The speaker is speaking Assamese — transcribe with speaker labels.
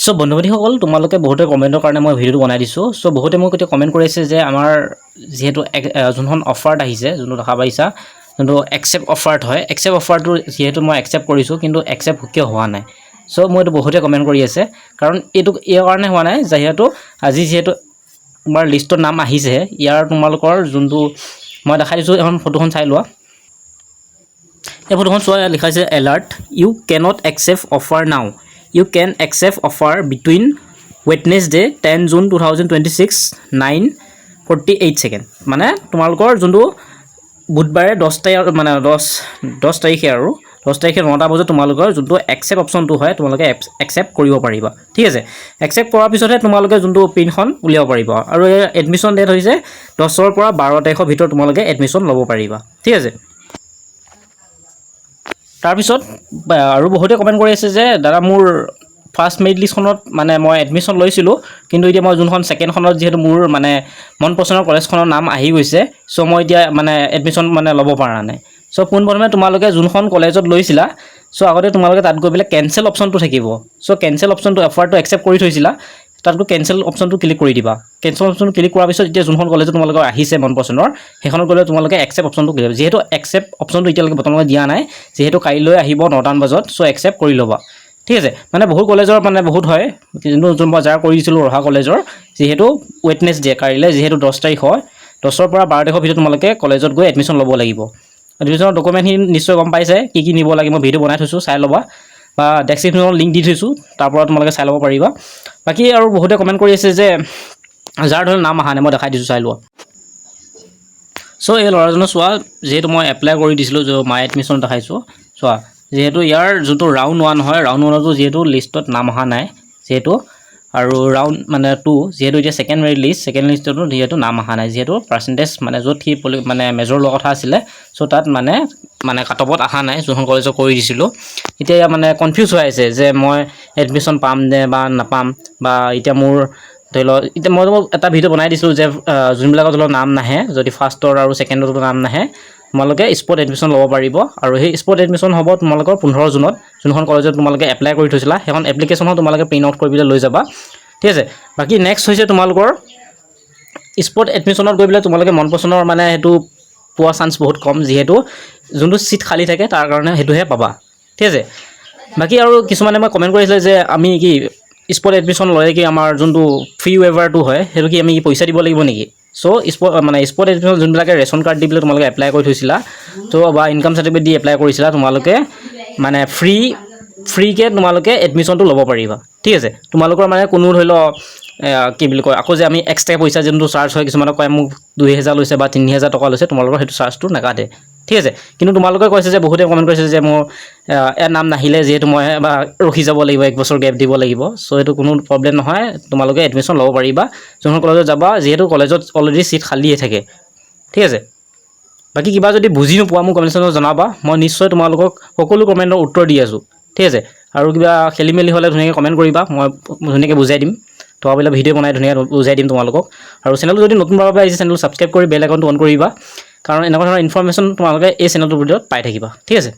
Speaker 1: সো বন্ধুবান্ধীসকল তোমালোকে বহুতে কমেণ্টৰ কাৰণে মই ভিডিঅ'টো বনাই দিছোঁ। সো বহুতে মোক এতিয়া কমেণ্ট কৰিছে যে আমাৰ যিহেতু যোনখন অফাৰত আহিছে, যোনটো দেখা পাইছা, যোনটো একচেপ্ট অফাৰত হয়, একচেপ্ট অফাৰটো যিহেতু মই একচেপ্ট কৰিছোঁ কিন্তু একচেপ্ট কিয় হোৱা নাই। সো মই এইটো বহুতে কমেণ্ট কৰি আছে, কাৰণ এইটো ইয়াৰ কাৰণে হোৱা নাই যিহেতু আজি যিহেতু তোমাৰ লিষ্টত নাম আহিছে, ইয়াৰ তোমালোকৰ যোনটো মই দেখাই দিছোঁ এখন ফটোখন চাই লোৱা। এই ফটোখন চোৱা, ইয়াত লিখা আছে alert you cannot accept offer now. You can accept offer between Wednesday 10 June 2026 9:48 second। মানে তোমালোকৰ যোনটো বুধবাৰে 10 তাৰিখে আৰু 10 তাৰিখে 9টা বজাত তোমালোকৰ যোনটো একচেপ্ট অপশ্যনটো হয় তোমালোকে একচেপ্ট কৰিব পাৰিবা। ঠিক আছে, একচেপ্ট কৰাৰ পিছতহে তোমালোকে যোনটো পিনখন উলিয়াব পাৰিবা। আৰু এই এডমিশ্যন ডেট হৈছে 10ৰ পৰা 12 তাৰিখৰ ভিতৰত তোমালোকে এডমিশ্যন ল'ব পাৰিবা। ঠিক আছে, তাৰপিছত আৰু বহুতে কমেণ্ট কৰি আছে যে দাদা মোৰ ফাৰ্ষ্ট মেৰিট লিষ্টখনত মানে মই এডমিশ্যন লৈছিলোঁ, কিন্তু এতিয়া মই যোনখন ছেকেণ্ডখনত যিহেতু মোৰ মানে মন পচন্দৰ কলেজখনৰ নাম আহি গৈছে, চ' মই এতিয়া মানে এডমিশ্যন মানে ল'ব পৰা নাই। চ' পোনপ্ৰথমে তোমালোকে যোনখন কলেজত লৈছিলা, চ' আগতে তোমালোকে তাত গৈ পেলাই কেঞ্চেল অপশ্যনটো থাকিব। চ' কেঞ্চেল অপশ্যনটো অফাৰটো একচেপ্ট কৰি থৈছিলা, তাতকৈ কেঞ্চেল অপশ্যনটো ক্লিক কৰি দিবা। কেঞ্চেল অপশ্যনটো ক্লিক কৰাৰ পিছত এতিয়া যোনখন কলেজত তোমালোকৰ আহিছে মন পচন্দৰ, সেইখনত গ'লে তোমালোকে একচেপ্ট অপশ্যনটো ক্লিক কৰিবা। যিহেতু একচেপ্ট অপশ্যনটো এতিয়ালৈকে বৰ্তমানলৈ দিয়া নাই, যিহেতু কাইলৈ আহিব 9টামান বজাত, চ' একচেপ্ট কৰি ল'বা। ঠিক আছে, মানে বহুত কলেজৰ মানে বহুত হয়, কিন্তু মই যাৰ কৰি দিছিলোঁ ৰহা কলেজৰ, যিহেতু ৱেডনেছডে কাইলৈ যিহেতু 10 তাৰিখ হয়, 10ৰ পৰা 12 তাৰিখৰ ভিতৰত তোমালোকে কলেজত গৈ এডমিশ্যন ল'ব লাগিব। এডমিশ্যনৰ ডকুমেণ্টখিনি নিশ্চয় গম পাইছে কি নিব লাগে, মই ভিডিঅ' বনাই থৈছোঁ, চাই ল'বা, বা ডেছক্ৰিপশ্যনত লিংক দি থৈছোঁ, তাৰ পৰা তোমালোকে চাই ল'ব পাৰিবা। বাকী আৰু বহুতে কমেণ্ট কৰি আছে যে যাৰ ধৰণৰ নাম অহা নাই, মই দেখাই দিছোঁ, চাই লোৱা। চ' এই ল'ৰাজনৰ চোৱা, যিহেতু মই এপ্লাই কৰি দিছিলোঁ, মাই এডমিশ্যন দেখাইছোঁ, চোৱা যিহেতু ইয়াৰ যোনটো ৰাউণ্ড 1 হয়, ৰাউণ্ড 1তো যিহেতু লিষ্টত নাম অহা নাই যিহেতু, আৰু ৰাউণ্ড মানে 2 যিহেতু এতিয়া ছেকেণ্ড মেৰিট লিষ্ট, ছেকেণ্ড লিষ্টতো যিহেতু নাম অহা নাই, যিহেতু পাৰ্চেণ্টেজ মানে য'ত সি মানে মেজৰ লোৱাৰ কথা আছিলে, চ' তাত মানে কাটঅফত অহা নাই, যোনখন কলেজত কৰি দিছিলোঁ। এতিয়া মানে কনফিউজ হৈ আছে যে মই এডমিশ্যন পাম নে বা নাপাম, বা এতিয়া মোৰ ধৰি লওক এতিয়া মই এটা ভিডিঅ' বনাই দিছিলোঁ যে যোনবিলাকৰ ধৰি লওক নাম নাহে, যদি ফাৰ্ষ্টৰ আৰু ছেকেণ্ডতো নাম নাহে, তোমালোকে স্পট এডমিশ্যন ল'ব পাৰিব। আৰু সেই স্পট এডমিশ্যন হ'ব তোমালোকৰ 15 জুনত, যোনখন কলেজত তোমালোকে এপ্লাই কৰি থৈছিলা, সেইখন এপ্লিকেশ্যনখন তোমালোকে প্ৰিণ্ট আউট কৰি পেলাই লৈ যাবা। ঠিক আছে, বাকী নেক্সট হৈছে তোমালোকৰ স্পট এডমিশ্যনত গৈ পেলাই তোমালোকে মন পচন্দৰ মানে সেইটো পোৱা চান্স বহুত কম, যিহেতু যোনটো ছিট খালী থাকে তাৰ কাৰণে সেইটোহে পাবা। ঠিক আছে, বাকী আৰু কিছুমানে মই কমেণ্ট কৰিছিলে যে আমি কি স্পট এডমিশ্যন ল'লে কি আমাৰ যোনটো ফ্ৰী ৱেইভাৰটো হয়, সেইটো কি আমি পইচা দিব লাগিব নেকি? চ' স্পট এডমিশ্যন যোনবিলাকে ৰেচন কাৰ্ড দি পেলাই তোমালোকে এপ্লাই কৰি থৈছিলা, ত' বা ইনকাম চাৰ্টিফিকেট দি এপ্লাই কৰিছিলা, তোমালোকে মানে ফ্ৰীকৈ তোমালোকে এডমিশ্যনটো ল'ব পাৰিবা। ঠিক আছে, তোমালোকৰ মানে কোনো ধৰি লওক কি বুলি কয়, আকৌ যে আমি এক্সট্ৰা পইচা যোনটো চাৰ্জ হয়, কিছুমানক কয় মোক 2000 লৈছে বা 3000 টকা লৈছে, তোমালোকৰ সেইটো চাৰ্জটো নাকাটে। ঠিক আছে, কিন্তু তোমালোকে কৈছে যে বহুতে কমেণ্ট কৰিছে যে মোৰ ইয়াৰ নাম নাহিলে, যিহেতু মই বা ৰখি যাব লাগিব, 1 বছৰ গেপ দিব লাগিব। চ' এইটো কোনো প্ৰব্লেম নহয়, তোমালোকে এডমিশ্যন ল'ব পাৰিবা যোনখন কলেজত যাবা, যিহেতু কলেজত অলৰেডি ছিট খালীয়ে থাকে। ঠিক আছে, বাকী কিবা যদি বুজি নোপোৱা মোক কমেণ্ট ছেকশ্যনত জনাবা, মই নিশ্চয় তোমালোকক সকলো কমেণ্টৰ উত্তৰ দি আছোঁ। ঠিক আছে, আৰু কিবা খেলি মেলি হ'লে ধুনীয়াকৈ কমেণ্ট কৰিবা, মই ধুনীয়াকৈ বুজাই দিম, তোমালোকে ভিডিঅ' বনাই ধুনীয়াকৈ বুজাই দিম তোমালোকক। আৰু চেনেলটো যদি নতুনভাৱে আহিছে, চেনেলটো ছাবস্ক্ৰাইব কৰি বেল আইকনটো অন কৰিবা, কাৰণ এনেকুৱা ধৰণৰ ইনফৰ্মেশ্যন তোমালোকে এই চেনেলটোৰ ভিডিঅ'ত পাই থাকিবা। ঠিক আছে।